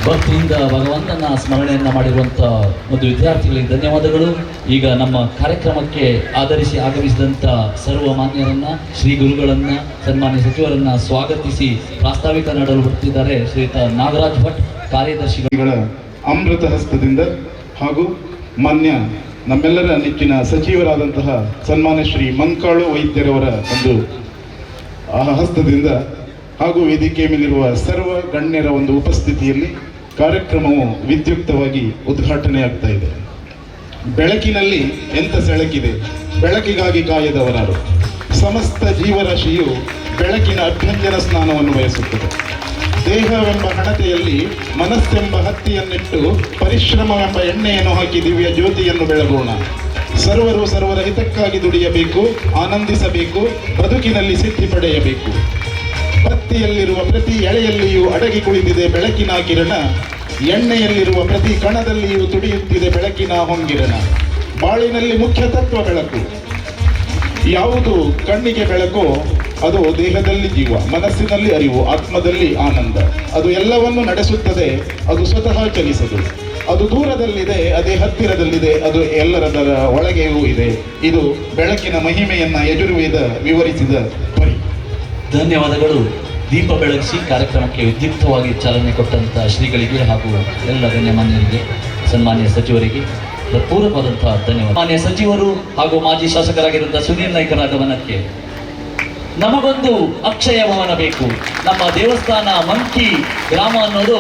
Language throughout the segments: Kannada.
ಭಕ್ತಿಯಿಂದ ಭಗವಂತನ ಸ್ಮರಣೆಯನ್ನು ಮಾಡಿರುವಂಥ ಒಂದು ವಿದ್ಯಾರ್ಥಿಗಳಿಗೆ ಧನ್ಯವಾದಗಳು. ಈಗ ನಮ್ಮ ಕಾರ್ಯಕ್ರಮಕ್ಕೆ ಆಧರಿಸಿ ಆಗಮಿಸಿದಂಥ ಸರ್ವ ಮಾನ್ಯರನ್ನ, ಶ್ರೀ ಗುರುಗಳನ್ನ, ಸನ್ಮಾನ್ಯ ಸಚಿವರನ್ನ ಸ್ವಾಗತಿಸಿ ಪ್ರಾಸ್ತಾವಿಕ ನೀಡಲು ಬರ್ತಿದ್ದಾರೆ ಶ್ರೀಯುತ ನಾಗರಾಜ್ ಭಟ್, ಕಾರ್ಯದರ್ಶಿಗಳ ಅಮೃತ ಹಸ್ತದಿಂದ ಹಾಗೂ ಮಾನ್ಯ ನಮ್ಮೆಲ್ಲರ ನೆಚ್ಚಿನ ಸಚಿವರಾದಂತಹ ಸನ್ಮಾನ್ಯ ಶ್ರೀ ಮಂಕಾಳು ವೈದ್ಯರವರ ಒಂದು ಹಸ್ತದಿಂದ ಹಾಗೂ ವೇದಿಕೆ ಮೇಲಿರುವ ಸರ್ವ ಗಣ್ಯರ ಒಂದು ಉಪಸ್ಥಿತಿಯಲ್ಲಿ ಕಾರ್ಯಕ್ರಮವು ವಿದ್ಯುಕ್ತವಾಗಿ ಉದ್ಘಾಟನೆಯಾಗ್ತಾ ಇದೆ. ಬೆಳಕಿನಲ್ಲಿ ಎಂಥ ಸೆಳಕಿದೆ, ಬೆಳಕಿಗಾಗಿ ಕಾಯದವರಾರು. ಸಮಸ್ತ ಜೀವರಾಶಿಯು ಬೆಳಕಿನ ಅಭ್ಯಂಜನ ಸ್ನಾನವನ್ನು ಬಯಸುತ್ತದೆ. ದೇಹವೆಂಬ ಹಣತೆಯಲ್ಲಿ ಮನಸ್ಸೆಂಬ ಹತ್ತಿಯನ್ನಿಟ್ಟು ಪರಿಶ್ರಮವೆಂಬ ಎಣ್ಣೆಯನ್ನು ಹಾಕಿ ದಿವ್ಯ ಜ್ಯೋತಿಯನ್ನು ಬೆಳಗೋಣ. ಸರ್ವರು ಸರ್ವರ ಹಿತಕ್ಕಾಗಿ ದುಡಿಯಬೇಕು, ಆನಂದಿಸಬೇಕು, ಬದುಕಿನಲ್ಲಿ ಸಿದ್ಧಿ ಪಡೆಯಬೇಕು. ಪತ್ತಿಯಲ್ಲಿರುವ ಪ್ರತಿ ಎಳೆಯಲ್ಲಿಯೂ ಅಡಗಿ ಕುಳಿತಿದೆ ಬೆಳಕಿನ ಕಿರಣ, ಎಣ್ಣೆಯಲ್ಲಿರುವ ಪ್ರತಿ ಕಣದಲ್ಲಿಯೂ ತುಡಿಯುತ್ತಿದೆ ಬೆಳಕಿನ ಹೊಂಗಿರಣ. ಬಾಳಿನಲ್ಲಿ ಮುಖ್ಯ ತತ್ವ ಬೆಳಕು. ಯಾವುದು ಕಣ್ಣಿಗೆ ಬೆಳಕೋ ಅದು ದೇಹದಲ್ಲಿ ಜೀವ, ಮನಸ್ಸಿನಲ್ಲಿ ಅರಿವು, ಆತ್ಮದಲ್ಲಿ ಆನಂದ. ಅದು ಎಲ್ಲವನ್ನು ನಡೆಸುತ್ತದೆ, ಅದು ಸ್ವತಃ ಚಲಿಸದು. ಅದು ದೂರದಲ್ಲಿದೆ, ಅದೇ ಹತ್ತಿರದಲ್ಲಿದೆ, ಅದು ಎಲ್ಲರದರ ಒಳಗೆಯೂ ಇದೆ. ಇದು ಬೆಳಕಿನ ಮಹಿಮೆಯನ್ನ ಯಜುರ್ವೇದ ವಿವರಿಸಿದ ಪರಿ. ಧನ್ಯವಾದಗಳು. ದೀಪ ಬೆಳಗಿಸಿ ಕಾರ್ಯಕ್ರಮಕ್ಕೆ ವಿದ್ಯುಕ್ತವಾಗಿ ಚಾಲನೆ ಕೊಟ್ಟಂಥ ಶ್ರೀಗಳಿಗೆ ಹಾಗೂ ಎಲ್ಲ ಗಣ್ಯಮಾನ್ಯರಿಗೆ, ಸನ್ಮಾನ್ಯ ಸಚಿವರಿಗೆ ಪೂರ್ವಕವಾದಂತಹ ಧನ್ಯವಾದ. ಮಾನ್ಯ ಸಚಿವರು ಹಾಗೂ ಮಾಜಿ ಶಾಸಕರಾಗಿರುವಂತಹ ಸುನೀಲ್ ನಾಯ್ಕರ ಆಗಮನಕ್ಕೆ ನಮಗೊಂದು ಅಕ್ಷಯ ಭವನ ಬೇಕು. ನಮ್ಮ ದೇವಸ್ಥಾನ ಮಂಕಿ ಗ್ರಾಮ ಅನ್ನೋದು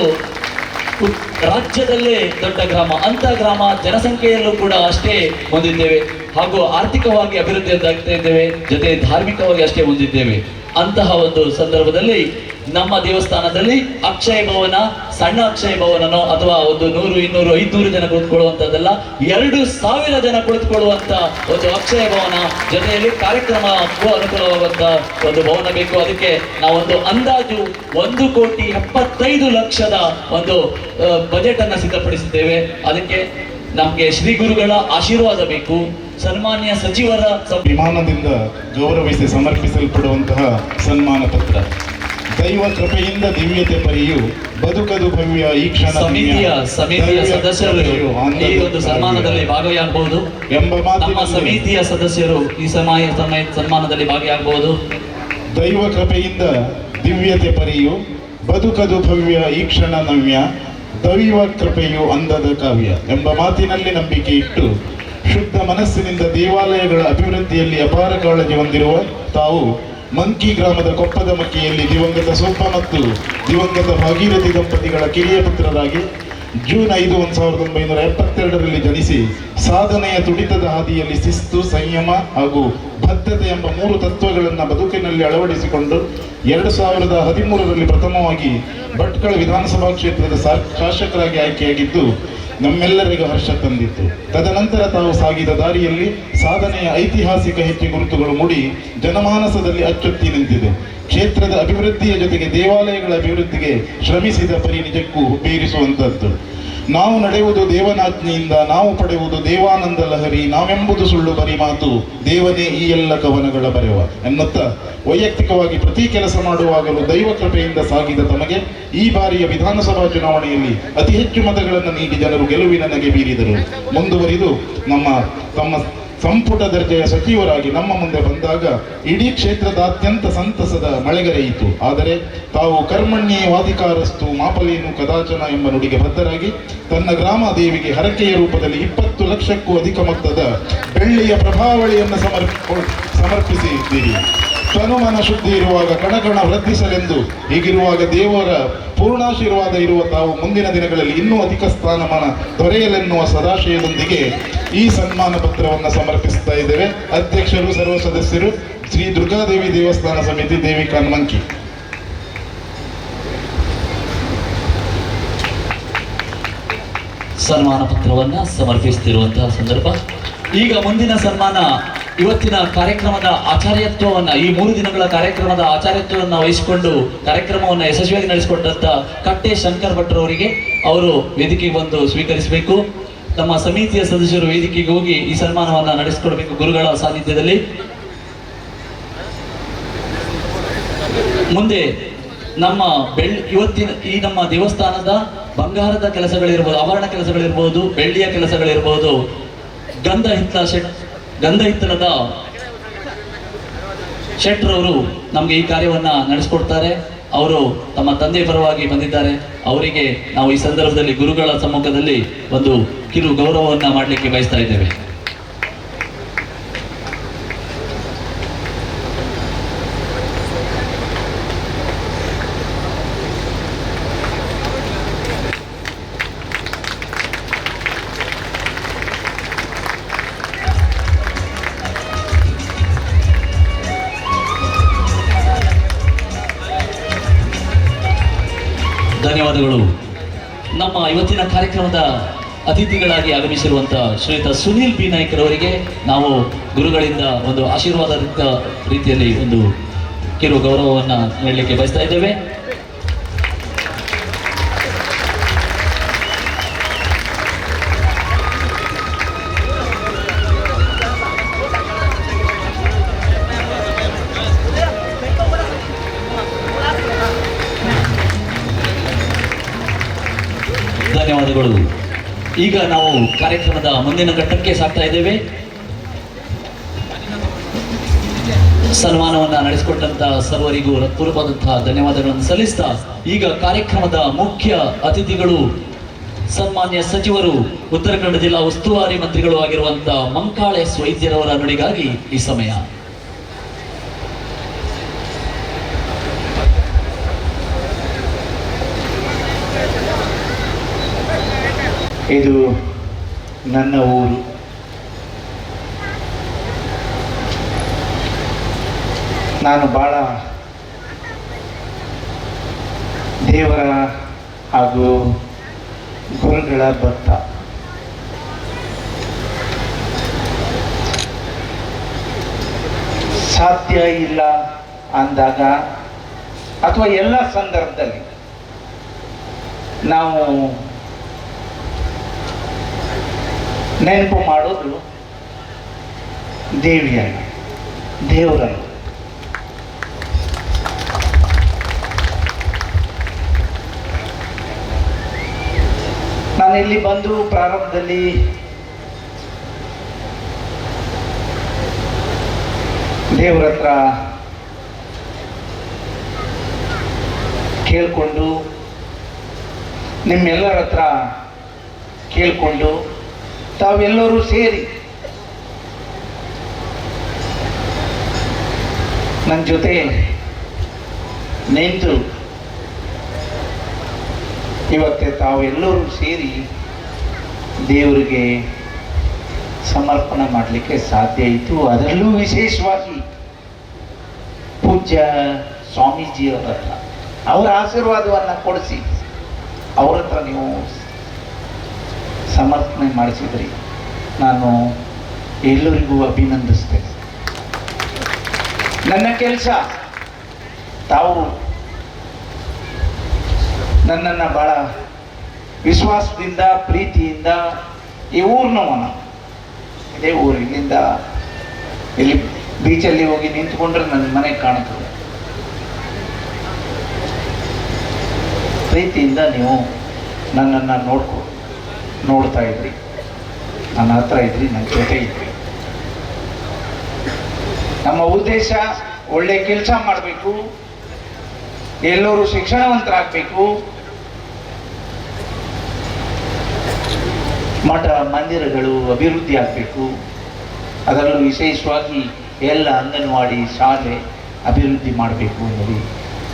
ರಾಜ್ಯದಲ್ಲೇ ದೊಡ್ಡ ಗ್ರಾಮ. ಅಂತ ಗ್ರಾಮ ಜನಸಂಖ್ಯೆಯಲ್ಲೂ ಕೂಡ ಅಷ್ಟೇ ಹೊಂದಿದ್ದೇವೆ ಹಾಗೂ ಆರ್ಥಿಕವಾಗಿ ಅಭಿವೃದ್ಧಿಯಾಗ್ತಾ ಇದ್ದೇವೆ, ಜೊತೆ ಧಾರ್ಮಿಕವಾಗಿ ಅಷ್ಟೇ ಹೊಂದಿದ್ದೇವೆ. ಅಂತಹ ಒಂದು ಸಂದರ್ಭದಲ್ಲಿ ನಮ್ಮ ದೇವಸ್ಥಾನದಲ್ಲಿ ಅಕ್ಷಯ ಭವನ, ಸಣ್ಣ ಅಕ್ಷಯ ಭವನನೋ ಅಥವಾ ಒಂದು 100, 200, 500 ಜನ ಕುಳಿತುಕೊಳ್ಳುವಂಥದ್ದಲ್ಲ, 2000 ಜನ ಕುಳಿತುಕೊಳ್ಳುವಂಥ ಒಂದು ಅಕ್ಷಯ ಭವನ, ಜೊತೆಯಲ್ಲಿ ಕಾರ್ಯಕ್ರಮಕ್ಕೂ ಅನುಕೂಲವಾಗುವಂಥ ಒಂದು ಭವನ ಬೇಕು. ಅದಕ್ಕೆ ನಾವೊಂದು ಅಂದಾಜು 1,75,00,000 ಒಂದು ಬಜೆಟ್ ಅನ್ನು ಸಿದ್ಧಪಡಿಸಿದ್ದೇವೆ. ಅದಕ್ಕೆ ನಮಗೆ ಶ್ರೀ ಗುರುಗಳ ಆಶೀರ್ವಾದ ಬೇಕು. ಸನ್ಮಾನ್ಯ ಸಚಿವರ ವಿಮಾನದಿಂದ ಗೌರವಿಸಿ ಸಮರ್ಪಿಸಲ್ಪಡುವಂತಹ ಸನ್ಮಾನ ಪತ್ರ. ದೈವ ಕೃಪೆಯಿಂದ ದಿವ್ಯತೆ ಪರಿಯು ಬದುಕದು ಭವ್ಯ ಈ ಕ್ಷಣ. ಸಮಿತಿಯ ಸದಸ್ಯರು ಈ ಒಂದು ಸನ್ಮಾನದಲ್ಲಿ ಭಾಗಿಯಾಗಬಹುದು ಎಂಬ ಮಾತು. ನಮ್ಮ ಸಮಿತಿಯ ಸದಸ್ಯರು ಈ ಸನ್ಮಾನದಲ್ಲಿ ಭಾಗಿಯಾಗಬಹುದು. ದೈವ ಕೃಪೆಯಿಂದ ದಿವ್ಯತೆ ಪರಿಯು ಬದುಕದು ಭವ್ಯ ಈ ಕ್ಷಣ ನವ್ಯ, ದೈವ ಕೃಪೆಯು ಅಂದದ ಕಾವ್ಯ ಎಂಬ ಮಾತಿನಲ್ಲಿ ನಂಬಿಕೆ ಇಟ್ಟು ಶುದ್ಧ ಮನಸ್ಸಿನಿಂದ ದೇವಾಲಯಗಳ ಅಭಿವೃದ್ಧಿಯಲ್ಲಿ ಅಪಾರ ಕಾಳಜಿ ಹೊಂದಿರುವ ತಾವು ಮಂಕಿ ಗ್ರಾಮದ ಕೊಪ್ಪದ ಮಕ್ಕಿಯಲ್ಲಿ ದಿವಂಗತ ಸೋಪ ಮತ್ತು ದಿವಂಗತ ಭಾಗೀರಥಿ ದಂಪತಿಗಳ ಕಿರಿಯ ಪುತ್ರರಾಗಿ ಜೂನ್ 5, 1972ರಲ್ಲಿ ಜನಿಸಿ ಸಾಧನೆಯ ತುಡಿತದ ಹಾದಿಯಲ್ಲಿ ಶಿಸ್ತು, ಸಂಯಮ ಹಾಗೂ ಬದ್ಧತೆ ಎಂಬ 3 ತತ್ವಗಳನ್ನು ಬದುಕಿನಲ್ಲಿ ಅಳವಡಿಸಿಕೊಂಡು 2013ರಲ್ಲಿ ಪ್ರಥಮವಾಗಿ ಭಟ್ಕಳ ವಿಧಾನಸಭಾ ಕ್ಷೇತ್ರದ ಶಾಸಕರಾಗಿ ಆಯ್ಕೆಯಾಗಿದ್ದು ನಮ್ಮೆಲ್ಲರಿಗೂ ಹರ್ಷ ತಂದಿತ್ತು. ತದನಂತರ ತಾವು ಸಾಗಿದ ದಾರಿಯಲ್ಲಿ ಸಾಧನೆಯ ಐತಿಹಾಸಿಕ ಹೆಜ್ಜೆ ಗುರುತುಗಳು ಮೂಡಿ ಜನಮಾನಸದಲ್ಲಿ ಅಚ್ಚೊತ್ತಿ ನಿಂತಿದೆ. ಕ್ಷೇತ್ರದ ಅಭಿವೃದ್ಧಿಯ ಜೊತೆಗೆ ದೇವಾಲಯಗಳ ಅಭಿವೃದ್ಧಿಗೆ ಶ್ರಮಿಸಿದ ಪರಿ ನಿಜಕ್ಕೂ ಬೇರಿಸುವಂಥದ್ದು. ನಾವು ನಡೆಯುವುದು ದೇವನಾಜ್ಞೆಯಿಂದ, ನಾವು ಪಡೆಯುವುದು ದೇವಾನಂದ ಲಹರಿ, ನಾವೆಂಬುದು ಸುಳ್ಳು ಬರಿ ಮಾತು, ದೇವನೇ ಈ ಎಲ್ಲ ಕವನಗಳ ಬರೆವ ಎನ್ನುತ್ತಾ ವೈಯಕ್ತಿಕವಾಗಿ ಪ್ರತಿ ಕೆಲಸ ಮಾಡುವಾಗಲೂ ದೈವ ಕೃಪೆಯಿಂದ ಸಾಗಿದ ತಮಗೆ ಈ ಬಾರಿಯ ವಿಧಾನಸಭಾ ಚುನಾವಣೆಯಲ್ಲಿ ಅತಿ ಹೆಚ್ಚು ಮತಗಳನ್ನು ನೀಡಿ ಜನರು ಗೆಲುವಿನ ನಗೆ ಬೀರಿದರು. ಮುಂದುವರಿದು ತಮ್ಮ ಸಂಪುಟ ದರ್ಜೆಯ ಸಚಿವರಾಗಿ ನಮ್ಮ ಮುಂದೆ ಬಂದಾಗ ಇಡೀ ಕ್ಷೇತ್ರದಾದ್ಯಂತ ಸಂತಸದ ಮಳೆಗರೆಯಿತು. ಆದರೆ ತಾವು ಕರ್ಮಣ್ಯೇವಾಧಿಕಾರಸ್ತು ಮಾಪಲೇನು ಕದಾಚನ ಎಂಬ ನುಡಿಗೆ ಬದ್ಧರಾಗಿ ತನ್ನ ಗ್ರಾಮ ದೇವಿಗೆ ಹರಕೆಯ ರೂಪದಲ್ಲಿ 20 ಲಕ್ಷಕ್ಕೂ ಅಧಿಕ ಮೊತ್ತದ ಬೆಳ್ಳಿಯ ಪ್ರಭಾವಳಿಯನ್ನು ಸಮರ್ಪಿಸಿದ್ದೀರಿ. ತನುಮನ ಶುದ್ಧಿ ಇರುವಾಗ ಕಣಕಣ ವೃದ್ಧಿಸಲೆಂದು. ಹೀಗಿರುವಾಗ ದೇವರ ಪೂರ್ಣಾಶೀರ್ವಾದ ಇರುವ ತಾವು ಮುಂದಿನ ದಿನಗಳಲ್ಲಿ ಇನ್ನೂ ಅಧಿಕ ಸ್ಥಾನಮಾನ ದೊರೆಯಲೆನ್ನುವ ಸದಾಶಯದೊಂದಿಗೆ ಈ ಸನ್ಮಾನ ಪತ್ರವನ್ನು ಸಮರ್ಪಿಸ್ತಾ ಇದ್ದೇವೆ. ಅಧ್ಯಕ್ಷರು, ಸರ್ವ ಸದಸ್ಯರು, ಶ್ರೀ ದುರ್ಗಾದೇವಿ ದೇವಸ್ಥಾನ ಸಮಿತಿ, ದೇವಿಕಾನ್ ಮಂಕಿ. ಸನ್ಮಾನ ಪತ್ರವನ್ನು ಸಮರ್ಪಿಸುತ್ತಿರುವಂತಹ ಸಂದರ್ಭ. ಈಗ ಮುಂದಿನ ಸನ್ಮಾನ ಇವತ್ತಿನ ಕಾರ್ಯಕ್ರಮದ ಆಚಾರ್ಯತ್ವವನ್ನು, ಈ 3 ದಿನಗಳ ಕಾರ್ಯಕ್ರಮದ ಆಚಾರ್ಯತ್ವವನ್ನು ವಹಿಸಿಕೊಂಡು ಕಾರ್ಯಕ್ರಮವನ್ನು ಯಶಸ್ವಿಯಾಗಿ ನಡೆಸಿಕೊಟ್ಟಂತ ಕಟ್ಟೆ ಶಂಕರ್ ಭಟ್ರವರಿಗೆ ಅವರು ವೇದಿಕೆಗೆ ಬಂದು ಸ್ವೀಕರಿಸಬೇಕು. ನಮ್ಮ ಸಮಿತಿಯ ಸದಸ್ಯರು ವೇದಿಕೆಗೆ ಹೋಗಿ ಈ ಸನ್ಮಾನವನ್ನು ನಡೆಸಿಕೊಡಬೇಕು ಗುರುಗಳ ಸಾನ್ನಿಧ್ಯದಲ್ಲಿ. ಮುಂದೆ ನಮ್ಮ ಇವತ್ತಿನ ಈ ನಮ್ಮ ದೇವಸ್ಥಾನದ ಬಂಗಾರದ ಕೆಲಸಗಳಿರ್ಬೋದು, ಆಭರಣ ಕೆಲಸಗಳಿರ್ಬೋದು, ಬೆಳ್ಳಿಯ ಕೆಲಸಗಳಿರ್ಬೋದು, ಗಂಧ ಹಿತ್ತಲದ ಶೆಟ್ರವರು ನಮಗೆ ಈ ಕಾರ್ಯವನ್ನ ನಡೆಸಿಕೊಡ್ತಾರೆ. ಅವರು ತಮ್ಮ ತಂದೆ ಪರವಾಗಿ ಬಂದಿದ್ದಾರೆ. ಅವರಿಗೆ ನಾವು ಈ ಸಂದರ್ಭದಲ್ಲಿ ಗುರುಗಳ ಸಮ್ಮುಖದಲ್ಲಿ ಒಂದು ಕಿರು ಗೌರವವನ್ನ ಮಾಡಲಿಕ್ಕೆ ಬಯಸ್ತಾ ಇದ್ದೇವೆ. ಧನ್ಯವಾದಗಳು. ನಮ್ಮ ಇವತ್ತಿನ ಕಾರ್ಯಕ್ರಮದ ಅತಿಥಿಗಳಾಗಿ ಆಗಮಿಸಿರುವಂತಹ ಶ್ರೀಯುತ ಸುನೀಲ್ ಬಿ ನಾಯ್ಕರವರಿಗೆ ನಾವು ಗುರುಗಳಿಂದ ಒಂದು ಆಶೀರ್ವಾದ ರೀತಿಯಲ್ಲಿ ಒಂದು ಕಿರು ಗೌರವವನ್ನು ನೀಡಲಿಕ್ಕೆ ಬಯಸ್ತಾ ಇದ್ದೇವೆ. ಧನ್ಯವಾದಗಳು. ಈಗ ನಾವು ಕಾರ್ಯಕ್ರಮದ ಮುಂದಿನ ಘಟ್ಟಕ್ಕೆ ಸಾಗ್ತಾ ಇದ್ದೇವೆ. ಸನ್ಮಾನವನ್ನ ನಡೆಸಿಕೊಟ್ಟಂತಹ ಸರ್ವರಿಗೂ ಹೃತ್ಪೂರ್ವಕವಾದಂತಹ ಧನ್ಯವಾದಗಳನ್ನು ಸಲ್ಲಿಸ್ತಾ ಈಗ ಕಾರ್ಯಕ್ರಮದ ಮುಖ್ಯ ಅತಿಥಿಗಳು ಸನ್ಮಾನ್ಯ ಸಚಿವರು, ಉತ್ತರ ಕನ್ನಡ ಜಿಲ್ಲಾ ಉಸ್ತುವಾರಿ ಮಂತ್ರಿಗಳು ಆಗಿರುವಂತಹ ಮಂಕಾಳ ಎಸ್ ವೈದ್ಯರವರ ನುಡಿಗಾಗಿ ಈ ಸಮಯ. ಇದು ನನ್ನ ಊರು. ನಾನು ಭಾಳ ದೇವರ ಹಾಗೂ ಗುರುಗಳ ಭಕ್ತ. ಸಾಧ್ಯ ಇಲ್ಲ ಅಂದಾಗ ಅಥವಾ ಎಲ್ಲ ಸಂದರ್ಭದಲ್ಲಿ ನಾವು ನೆನಪು ಮಾಡೋದು ದೇವಿಯನ್ನು, ದೇವರನ್ನು. ನಾನು ಇಲ್ಲಿ ಬಂದು ಪ್ರಾರಂಭದಲ್ಲಿ ದೇವರ ಹತ್ರ ಕೇಳಿಕೊಂಡು, ನಿಮ್ಮೆಲ್ಲರ ಹತ್ರ ಕೇಳಿಕೊಂಡು, ತಾವೆಲ್ಲರೂ ಸೇರಿ ನನ್ನ ಜೊತೆ ನಿಂತು ಇವತ್ತೇ ತಾವೆಲ್ಲರೂ ಸೇರಿ ದೇವರಿಗೆ ಸಮರ್ಪಣೆ ಮಾಡಲಿಕ್ಕೆ ಸಾಧ್ಯ ಇತ್ತು. ಅದರಲ್ಲೂ ವಿಶೇಷವಾಗಿ ಪೂಜ್ಯ ಸ್ವಾಮೀಜಿಯವರ ಹತ್ರ ಅವರ ಆಶೀರ್ವಾದವನ್ನು ಕೊಡಿಸಿ ಅವ್ರ ಹತ್ರ ನೀವು ಸಮರ್ಪಣೆ ಮಾಡಿಸಿದ್ರಿ. ನಾನು ಎಲ್ಲರಿಗೂ ಅಭಿನಂದಿಸ್ತೇನೆ. ನನ್ನ ಕೆಲಸ, ತಾವು ನನ್ನನ್ನು ಭಾಳ ವಿಶ್ವಾಸದಿಂದ ಪ್ರೀತಿಯಿಂದ, ಈ ಊರಿನವನ, ಇದೇ ಊರು, ಇಲ್ಲಿಂದ ಇಲ್ಲಿ ಬೀಚಲ್ಲಿ ಹೋಗಿ ನಿಂತ್ಕೊಂಡ್ರೆ ನನ್ನ ಮನೆಗೆ ಕಾಣುತ್ತದೆ. ಪ್ರೀತಿಯಿಂದ ನೀವು ನನ್ನನ್ನು ನೋಡ್ತಾ ಇದ್ರಿ, ನನ್ನ ಹತ್ರ ಇದ್ರಿ, ನನ್ನ ಜೊತೆ ಇದ್ರಿ. ನಮ್ಮ ಉದ್ದೇಶ ಒಳ್ಳೆ ಕೆಲಸ ಮಾಡಬೇಕು, ಎಲ್ಲರೂ ಶಿಕ್ಷಣವಂತರಾಗಬೇಕು, ಮಠ ಮಂದಿರಗಳು ಅಭಿವೃದ್ಧಿ ಆಗಬೇಕು, ಅದರಲ್ಲೂ ವಿಶೇಷವಾಗಿ ಎಲ್ಲ ಅಂಗನವಾಡಿ ಶಾಲೆ ಅಭಿವೃದ್ಧಿ ಮಾಡಬೇಕು ಅನ್ನೋದು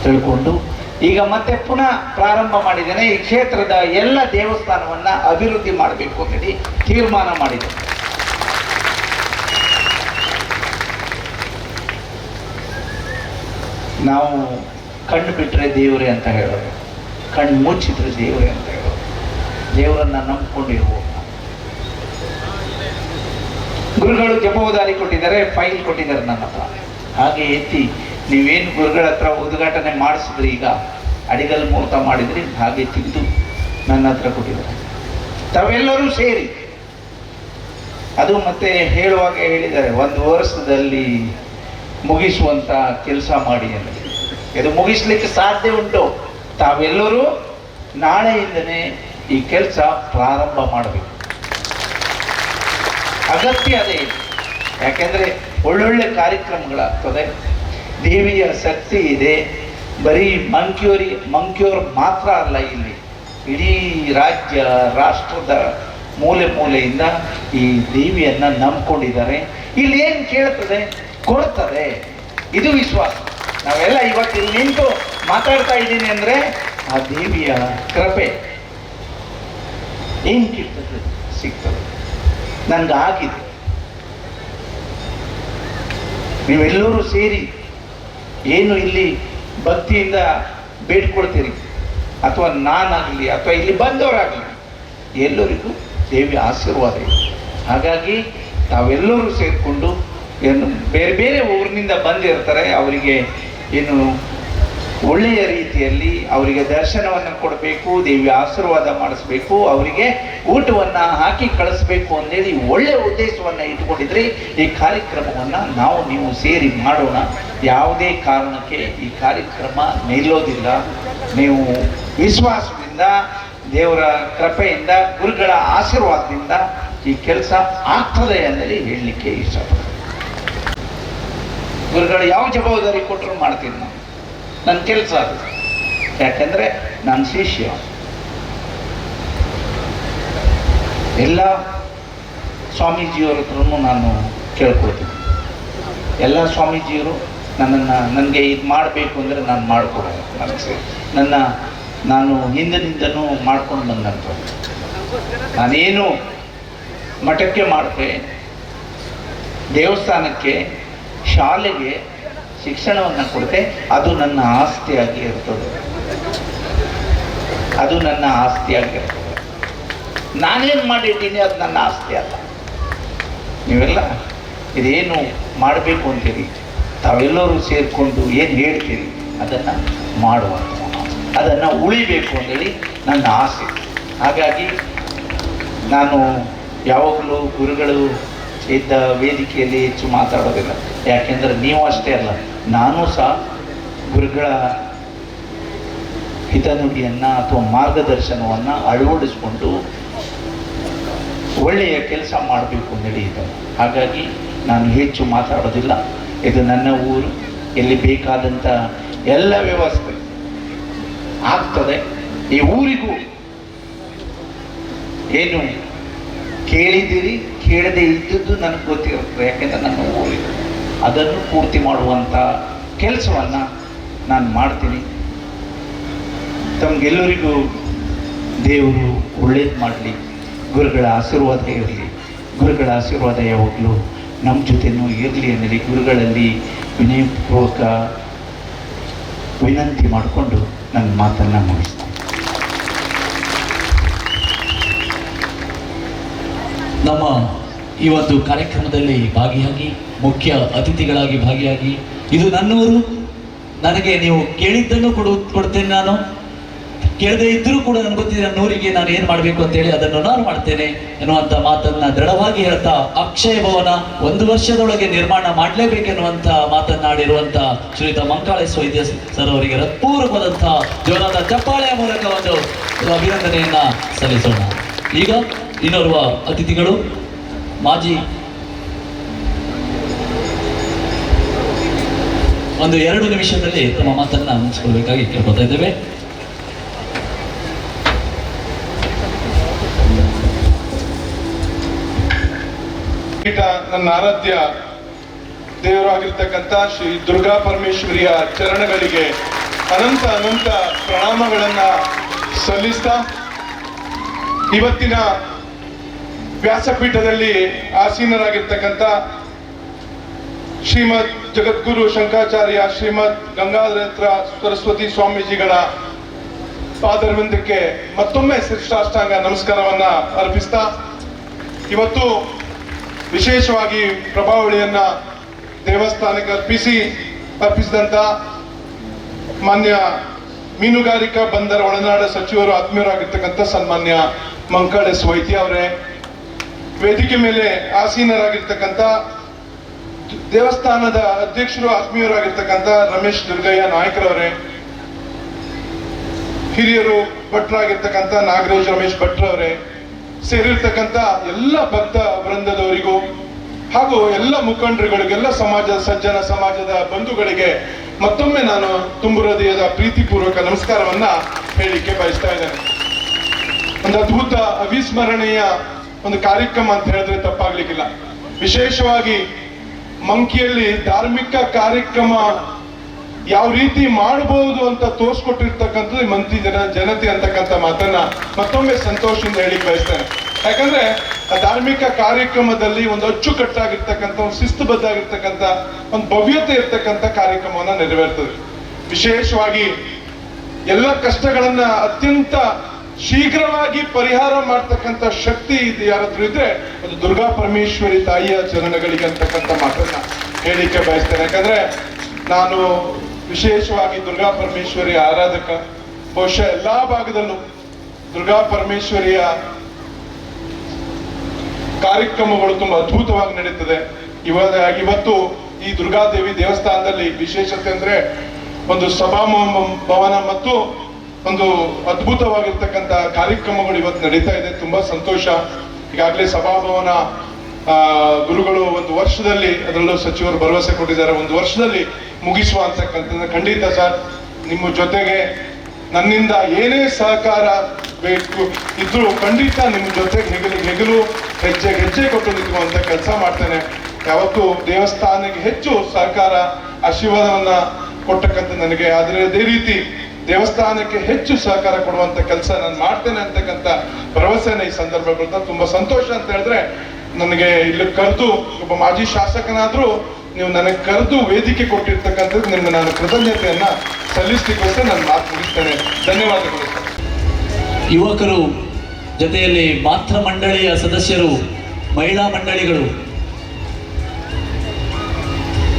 ತಿಳ್ಕೊಂಡು ಈಗ ಮತ್ತೆ ಪುನಃ ಪ್ರಾರಂಭ ಮಾಡಿದ್ದೇನೆ. ಈ ಕ್ಷೇತ್ರದ ಎಲ್ಲ ದೇವಸ್ಥಾನವನ್ನು ಅಭಿವೃದ್ಧಿ ಮಾಡಬೇಕು ಅಂತೇಳಿ ತೀರ್ಮಾನ ಮಾಡಿದೆ. ನಾವು ಕಣ್ಣು ಬಿಟ್ಟರೆ ದೇವರೇ ಅಂತ ಹೇಳೋದು, ಕಣ್ಣು ಮುಚ್ಚಿದ್ರೆ ದೇವರೇ ಅಂತ ಹೇಳೋದು. ದೇವರನ್ನ ನಂಬಿಕೊಂಡಿರುವುದು. ಗುರುಗಳು ಜಪೋದಾರಿ ಕೊಟ್ಟಿದ್ದಾರೆ, ಫೈಲ್ ಕೊಟ್ಟಿದ್ದಾರೆ ನನ್ನ ಹತ್ರ. ಹಾಗೆ ಎತ್ತಿ ನೀವೇನು ಗುರುಗಳ ಹತ್ರ ಉದ್ಘಾಟನೆ ಮಾಡಿಸಿದ್ರಿ, ಈಗ ಅಡಿಗಲ್ ಮುಹೂರ್ತ ಮಾಡಿದ್ರಿ, ಹಾಗೆ ತೆಗೆದು ನನ್ನ ಹತ್ರ ಕೊಟ್ಟಿದ್ದಾರೆ. ತಾವೆಲ್ಲರೂ ಸೇರಿ ಅದು ಮತ್ತೆ ಹೇಳುವಾಗ ಹೇಳಿದ್ದಾರೆ, 1 ವರ್ಷದಲ್ಲಿ ಮುಗಿಸುವಂತ ಕೆಲಸ ಮಾಡಿ ಅನ್ನೋದು. ಇದು ಮುಗಿಸ್ಲಿಕ್ಕೆ ಸಾಧ್ಯ ಉಂಟು. ತಾವೆಲ್ಲರೂ ನಾಳೆಯಿಂದನೇ ಈ ಕೆಲಸ ಪ್ರಾರಂಭ ಮಾಡಬೇಕು. ಅಗತ್ಯ ಅದೇ. ಯಾಕೆಂದರೆ ಒಳ್ಳೊಳ್ಳೆ ಕಾರ್ಯಕ್ರಮಗಳಾಗ್ತದೆ, ದೇವಿಯ ಶಕ್ತಿ ಇದೆ. ಬರೀ ಮಂಕ್ಯೂರ್ ಮಾತ್ರ ಅಲ್ಲ, ಇಲ್ಲಿ ಇಡೀ ರಾಜ್ಯ ರಾಷ್ಟ್ರದ ಮೂಲೆ ಮೂಲೆಯಿಂದ ಈ ದೇವಿಯನ್ನು ನಂಬ್ಕೊಂಡಿದ್ದಾರೆ. ಇಲ್ಲಿ ಏನು ಕೇಳ್ತದೆ ಕೊಡ್ತದೆ, ಇದು ವಿಶ್ವಾಸ. ನಾವೆಲ್ಲ ಇವತ್ತು ಇಲ್ಲಿ ನಿಂತು ಮಾತಾಡ್ತಾ ಇದ್ದೀನಿ ಅಂದರೆ ಆ ದೇವಿಯ ಕೃಪೆ. ಏನು ಕೇಳ್ತದೆ ಸಿಗ್ತದೆ. ನನಗಾಗಿದೆ. ನೀವೆಲ್ಲರೂ ಸೇರಿ ಏನು ಇಲ್ಲಿ ಭಕ್ತಿಯಿಂದ ಬೇಡ್ಕೊಳ್ತೀರಿ, ಅಥವಾ ನಾನಾಗಲಿ ಅಥವಾ ಇಲ್ಲಿ ಬಂದವರಾಗಲಿ, ಎಲ್ಲರಿಗೂ ದೇವಿ ಆಶೀರ್ವಾದ ಇದೆ. ಹಾಗಾಗಿ ತಾವೆಲ್ಲರೂ ಸೇರಿಕೊಂಡು ಏನು ಬೇರೆ ಬೇರೆ ಊರಿನಿಂದ ಬಂದಿರ್ತಾರೆ, ಅವರಿಗೆ ಏನು ಒಳ್ಳೆಯ ರೀತಿಯಲ್ಲಿ ಅವರಿಗೆ ದರ್ಶನವನ್ನು ಕೊಡಬೇಕು, ದೇವಿ ಆಶೀರ್ವಾದ ಮಾಡಿಸ್ಬೇಕು, ಅವರಿಗೆ ಊಟವನ್ನು ಹಾಕಿ ಕಳಿಸ್ಬೇಕು ಅಂತೇಳಿ ಒಳ್ಳೆಯ ಉದ್ದೇಶವನ್ನು ಇಟ್ಕೊಂಡಿದ್ರೆ ಈ ಕಾರ್ಯಕ್ರಮವನ್ನು ನಾವು ನೀವು ಸೇರಿ ಮಾಡೋಣ. ಯಾವುದೇ ಕಾರಣಕ್ಕೆ ಈ ಕಾರ್ಯಕ್ರಮ ನಿಲ್ಲೋದಿಲ್ಲ. ನೀವು ವಿಶ್ವಾಸದಿಂದ, ದೇವರ ಕೃಪೆಯಿಂದ, ಗುರುಗಳ ಆಶೀರ್ವಾದದಿಂದ ಈ ಕೆಲಸ ಆಗ್ತದೆ ಅಂತೇಳಿ ಹೇಳಲಿಕ್ಕೆ ಇಷ್ಟಪಡ್ತೀನಿ. ಗುರುಗಳು ಯಾವ ಜವಾಬ್ದಾರಿ ಕೊಟ್ಟರು ಮಾಡ್ತೀನಿ ನಾನು. ನನ್ನ ಕೆಲಸ ಅದು. ಯಾಕಂದರೆ ನನ್ನ ಶಿಷ್ಯ. ಎಲ್ಲ ಸ್ವಾಮೀಜಿಯವ್ರ ಹತ್ರನೂ ನಾನು ಕೇಳ್ಕೊಳ್ತೀನಿ. ಎಲ್ಲ ಸ್ವಾಮೀಜಿಯವರು ನನಗೆ ಇದು ಮಾಡಬೇಕು ಅಂದರೆ ನಾನು ಮಾಡಿಕೊಡೋದು. ನಾನು ಹಿಂದಿನಿಂದನೂ ಮಾಡ್ಕೊಂಡು ಬಂದಂಥ ನಾನೇನು ಮಠಕ್ಕೆ ಮಾಡಿದೆ, ದೇವಸ್ಥಾನಕ್ಕೆ, ಶಾಲೆಗೆ ಶಿಕ್ಷಣವನ್ನು ಕೊಡುತ್ತೆ, ಅದು ನನ್ನ ಆಸ್ತಿಯಾಗಿ ಇರ್ತದೆ. ಅದು ನನ್ನ ಆಸ್ತಿಯಾಗಿರ್ತದೆ. ನಾನೇನು ಮಾಡಿದ್ದೀನಿ ಅದು ನನ್ನ ಆಸ್ತಿ ಅಲ್ಲ. ನೀವೆಲ್ಲ ಇದೇನು ಮಾಡಬೇಕು ಅಂತೀರಿ, ತಾವೆಲ್ಲರೂ ಸೇರಿಕೊಂಡು ಏನು ಹೇಳ್ತೀರಿ ಅದನ್ನು ಮಾಡುವ, ಅದನ್ನು ಉಳಿಬೇಕು ಅಂತೇಳಿ ನನ್ನ ಆಸೆ. ಹಾಗಾಗಿ ನಾನು ಯಾವಾಗಲೂ ಗುರುಗಳು ಇದ್ದ ವೇದಿಕೆಯಲ್ಲಿ ಹೆಚ್ಚು ಮಾತಾಡೋದಿಲ್ಲ. ಯಾಕೆಂದರೆ ನೀವು ಅಷ್ಟೇ ಅಲ್ಲ, ನಾನು ಸಹ ಗುರುಗಳ ಹಿತನುಡಿಯನ್ನು ಅಥವಾ ಮಾರ್ಗದರ್ಶನವನ್ನು ಅಳವಡಿಸ್ಕೊಂಡು ಒಳ್ಳೆಯ ಕೆಲಸ ಮಾಡಬೇಕು ಅಂತೇಳಿ ಇದ್ದೇನೆ. ಹಾಗಾಗಿ ನಾನು ಹೆಚ್ಚು ಮಾತಾಡೋದಿಲ್ಲ. ಇದು ನನ್ನ ಊರು. ಇಲ್ಲಿ ಬೇಕಾದಂಥ ಎಲ್ಲ ವ್ಯವಸ್ಥೆ ಆಗ್ತದೆ. ಈ ಊರಿಗೂ ಏನು ಕೇಳಿದ್ದೀರಿ, ಕೇಳದೆ ಇದ್ದದ್ದು ನನಗೆ ಗೊತ್ತಿರುತ್ತೆ. ಯಾಕೆಂದರೆ ನನ್ನ ಊರಿಗೂ ಅದನ್ನು ಪೂರ್ತಿ ಮಾಡುವಂಥ ಕೆಲಸವನ್ನು ನಾನು ಮಾಡ್ತೀನಿ. ತಮಗೆಲ್ಲರಿಗೂ ದೇವರು ಒಳ್ಳೇದು ಮಾಡಲಿ, ಗುರುಗಳ ಆಶೀರ್ವಾದ ಇರಲಿ. ಗುರುಗಳ ಆಶೀರ್ವಾದ ಯಾವಾಗಲೂ ನಮ್ಮ ಜೊತೆನೂ ಇರಲಿ ಅನ್ನಲಿ ಗುರುಗಳಲ್ಲಿ ವಿನಯಪೂರ್ವಕ ವಿನಂತಿ ಮಾಡಿಕೊಂಡು ನನ್ನ ಮಾತನ್ನು ಮುಗಿಸ್ತೀನಿ. ನಮ್ಮ ಈ ಒಂದು ಕಾರ್ಯಕ್ರಮದಲ್ಲಿ ಭಾಗಿಯಾಗಿ, ಮುಖ್ಯ ಅತಿಥಿಗಳಾಗಿ ಭಾಗಿಯಾಗಿ, ಇದು ನನ್ನೂರು, ನನಗೆ ನೀವು ಕೇಳಿದ್ದನ್ನು ಕೊಡ್ತೇನೆ. ನಾನು ಕೇಳದೇ ಇದ್ದರೂ ಕೂಡ ನನಗೆ ಗೊತ್ತಿದೆ ನನ್ನೂರಿಗೆ ನಾನು ಏನು ಮಾಡಬೇಕು ಅಂತೇಳಿ ಅದನ್ನು ನಾನು ಮಾಡ್ತೇನೆ ಎನ್ನುವಂಥ ಮಾತನ್ನು ದೃಢವಾಗಿ ಹೇಳ್ತಾ, ಅಕ್ಷಯ ಭವನ 1 ವರ್ಷದೊಳಗೆ ನಿರ್ಮಾಣ ಮಾಡಲೇಬೇಕೆನ್ನುವಂಥ ಮಾತನ್ನಾಡಿರುವಂಥ ಶ್ರೀಯುತ ಮಂಕಾಳೇಶ್ ವೈದ್ಯ ಸರ್ ಅವರಿಗೆ ಹೃತ್ಪೂರ್ವಕವಾದಂಥ ಜೋರಾದ ಚಪ್ಪಾಳೆಯ ಮೂಲಕ ಒಂದು ಅಭಿನಂದನೆಯನ್ನು ಸಲ್ಲಿಸೋಣ. ಈಗ ಇನ್ನೋರ್ವ ಅತಿಥಿಗಳು ಮಾಜಿ 1-2 ನಿಮಿಷದಲ್ಲಿ ತಮ್ಮ ಮಾತನ್ನು ಮುಗಿಸ್ಕೊಳ್ಬೇಕಾಗಿ ಕೇಳ್ಕೊತಾ ಇದ್ದೇವೆ. ನನ್ನ ಆರಾಧ್ಯ ದೇವರಾಗಿರ್ತಕ್ಕಂಥ ಶ್ರೀ ದುರ್ಗಾ ಪರಮೇಶ್ವರಿಯ ಚರಣಗಳಿಗೆ ಅನಂತ ಅನಂತ ಪ್ರಣಾಮಗಳನ್ನ ಸಲ್ಲಿಸ್ತಾ, ಇವತ್ತಿನ ವ್ಯಾಸಪೀಠದಲ್ಲಿ ಆಸೀನರಾಗಿರ್ತಕ್ಕಂಥ ಶ್ರೀಮದ್ ಜಗದ್ಗುರು ಶಂಕರಾಚಾರ್ಯ ಶ್ರೀಮದ್ ಗಂಗಾಧರೇಂದ್ರ ಸರಸ್ವತಿ ಸ್ವಾಮೀಜಿಗಳ ಪಾದರ್ವಿಂದಕ್ಕೆ ಮತ್ತೊಮ್ಮೆ ಶಿಷ್ಟಾಷ್ಟಾಂಗ ನಮಸ್ಕಾರವನ್ನ ಅರ್ಪಿಸ್ತಾ, ಇವತ್ತು ವಿಶೇಷವಾಗಿ ಪ್ರಭಾವಳಿಯನ್ನ ದೇವಸ್ಥಾನಕ್ಕೆ ಅರ್ಪಿಸಿದಂತ ಮಾನ್ಯ ಮೀನುಗಾರಿಕಾ ಬಂದರ ಒಳನಾಡ ಸಚಿವರು ಆತ್ಮೀಯರಾಗಿರ್ತಕ್ಕಂಥ ಸನ್ಮಾನ್ಯ ಮಂಕಾಳೇಶ್ ವೈದ್ಯ ಅವರೇ, ವೇದಿಕೆ ಮೇಲೆ ಆಸೀನರಾಗಿರ್ತಕ್ಕಂಥ ದೇವಸ್ಥಾನದ ಅಧ್ಯಕ್ಷರು ಆತ್ಮೀಯರಾಗಿರ್ತಕ್ಕಂಥ ರಮೇಶ್ ದುರ್ಗಯ್ಯ ನಾಯಕರವರೇ, ಹಿರಿಯರು ಭಟ್ರಾಗಿರ್ತಕ್ಕಂಥ ನಾಗರಾಜ್ ರಮೇಶ್ ಭಟ್ರವರೇ, ಸೇರಿರ್ತಕ್ಕಂಥ ಎಲ್ಲ ಭಕ್ತ ವೃಂದದವರಿಗೂ ಹಾಗೂ ಎಲ್ಲ ಮುಖಂಡರುಗಳಿಗೆಲ್ಲ ಸಜ್ಜನ ಸಮಾಜದ ಬಂಧುಗಳಿಗೆ ಮತ್ತೊಮ್ಮೆ ನಾನು ತುಂಬು ಹೃದಯದ ಪ್ರೀತಿಪೂರ್ವಕ ನಮಸ್ಕಾರವನ್ನ ಹೇಳಲಿಕ್ಕೆ ಬಯಸ್ತಾ ಇದ್ದೇನೆ. ಒಂದು ಅದ್ಭುತ ಅವಿಸ್ಮರಣೀಯ ಒಂದು ಕಾರ್ಯಕ್ರಮ ಅಂತ ಹೇಳಿದ್ರೆ ತಪ್ಪಾಗ್ಲಿಕ್ಕಿಲ್ಲ. ವಿಶೇಷವಾಗಿ ಮಂಕಿಯಲ್ಲಿ ಧಾರ್ಮಿಕ ಕಾರ್ಯಕ್ರಮ ಯಾವ ರೀತಿ ಮಾಡಬಹುದು ಅಂತ ತೋರಿಸ್ಕೊಟ್ಟಿರ್ತಕ್ಕಂಥದ್ದು ಮಂತಿ ಜನತೆ ಅಂತಕ್ಕಂಥ ಮಾತನ್ನ ಮತ್ತೊಮ್ಮೆ ಸಂತೋಷದಿಂದ ಹೇಳಿಕ್ ಬಯಸ್ತೇನೆ. ಯಾಕಂದ್ರೆ ಆ ಧಾರ್ಮಿಕ ಕಾರ್ಯಕ್ರಮದಲ್ಲಿ ಒಂದು ಅಚ್ಚುಕಟ್ಟಾಗಿರ್ತಕ್ಕಂಥ ಒಂದು ಶಿಸ್ತುಬದ್ಧಾಗಿರ್ತಕ್ಕಂಥ ಒಂದು ಭವ್ಯತೆ ಇರ್ತಕ್ಕಂಥ ಕಾರ್ಯಕ್ರಮವನ್ನ ನೆರವೇರ್ತದೆ. ವಿಶೇಷವಾಗಿ ಎಲ್ಲ ಕಷ್ಟಗಳನ್ನ ಅತ್ಯಂತ ಶೀಘ್ರವಾಗಿ ಪರಿಹಾರ ಮಾಡ್ತಕ್ಕಂಥ ಶಕ್ತಿ ಇದು ಯಾರಾದ್ರೂ ಇದ್ರೆ ಅದು ದುರ್ಗಾ ಪರಮೇಶ್ವರಿ ತಾಯಿಯ ಚರಣಗಳಿಗೆ ಅಂತಕ್ಕಂಥ ಮಾತನ್ನ ಹೇಳಿಕೆ ಬಯಸ್ತೇನೆ. ಯಾಕಂದ್ರೆ ನಾನು ವಿಶೇಷವಾಗಿ ದುರ್ಗಾ ಪರಮೇಶ್ವರಿಯ ಆರಾಧಕ. ಬಹುಶಃ ಎಲ್ಲಾ ಭಾಗದಲ್ಲೂ ದುರ್ಗಾ ಪರಮೇಶ್ವರಿಯ ಕಾರ್ಯಕ್ರಮಗಳು ತುಂಬಾ ಅದ್ಭುತವಾಗಿ ನಡೀತದೆ. ಇವತ್ತು ಈ ದುರ್ಗಾದೇವಿ ದೇವಸ್ಥಾನದಲ್ಲಿ ವಿಶೇಷತೆ ಅಂದ್ರೆ ಒಂದು ಸಭಾ ಭವನ ಮತ್ತು ಒಂದು ಅದ್ಭುತವಾಗಿರ್ತಕ್ಕಂಥ ಕಾರ್ಯಕ್ರಮಗಳು ಇವತ್ತು ನಡೀತಾ ಇದೆ. ತುಂಬಾ ಸಂತೋಷ. ಈಗಾಗಲೇ ಸಭಾಭವನ ಗುರುಗಳು ಒಂದು ವರ್ಷದಲ್ಲಿ, ಅದರಲ್ಲೂ ಸಚಿವರು ಭರವಸೆ ಕೊಟ್ಟಿದ್ದಾರೆ, ಒಂದು ವರ್ಷದಲ್ಲಿ ಮುಗಿಸುವ ಅಂತಕ್ಕಂಥದ್ದು. ಖಂಡಿತ ಸರ್, ನಿಮ್ಮ ಜೊತೆಗೆ ನನ್ನಿಂದ ಏನೇ ಸಹಕಾರ ಬೇಕು ಇದ್ರು ಖಂಡಿತ ನಿಮ್ಮ ಜೊತೆಗೆ ಹೆಗಲು ಹೆಜ್ಜೆ ಕೊಟ್ಟು ನಿಂತ್ಕೊಳ್ಳುವಂತ ಕೆಲಸ ಮಾಡ್ತೇನೆ. ಯಾವತ್ತು ದೇವಸ್ಥಾನಕ್ಕೆ ಹೆಚ್ಚು ಸಹಕಾರ ಆಶೀರ್ವಾದವನ್ನ ಕೊಟ್ಟಕ್ಕಂಥ ನನಗೆ, ಆದ್ರೆ ಅದೇ ರೀತಿ ದೇವಸ್ಥಾನಕ್ಕೆ ಹೆಚ್ಚು ಸಹಕಾರ ಕೊಡುವಂತ ಕೆಲಸ ನಾನು ಮಾಡ್ತೇನೆ ಅಂತಕ್ಕಂಥ ಭರವಸೆನ ಈ ಸಂದರ್ಭ ಕೊಡ್ತಾ ತುಂಬಾ ಸಂತೋಷ ಅಂತ ಹೇಳಿದ್ರೆ, ನನಗೆ ಇಲ್ಲಿ ಕರೆದು ಒಬ್ಬ ಮಾಜಿ ಶಾಸಕನಾದ್ರೂ ನೀವು ನನಗೆ ಕರೆದು ವೇದಿಕೆ ಕೊಟ್ಟಿರ್ತಕ್ಕಂಥದ್ದು ನಿಮ್ಮ ನಾನು ಕೃತಜ್ಞತೆಯನ್ನ ಸಲ್ಲಿಸಲಿಕ್ಕೋಸ್ಕರ ನಾನು ಮಾತು ಮುಗಿಸ್ತೇನೆ. ಧನ್ಯವಾದಗಳು. ಯುವಕರು ಜೊತೆಯಲ್ಲಿ ಮಾತೃ ಮಂಡಳಿಯ ಸದಸ್ಯರು, ಮಹಿಳಾ ಮಂಡಳಿಗಳು,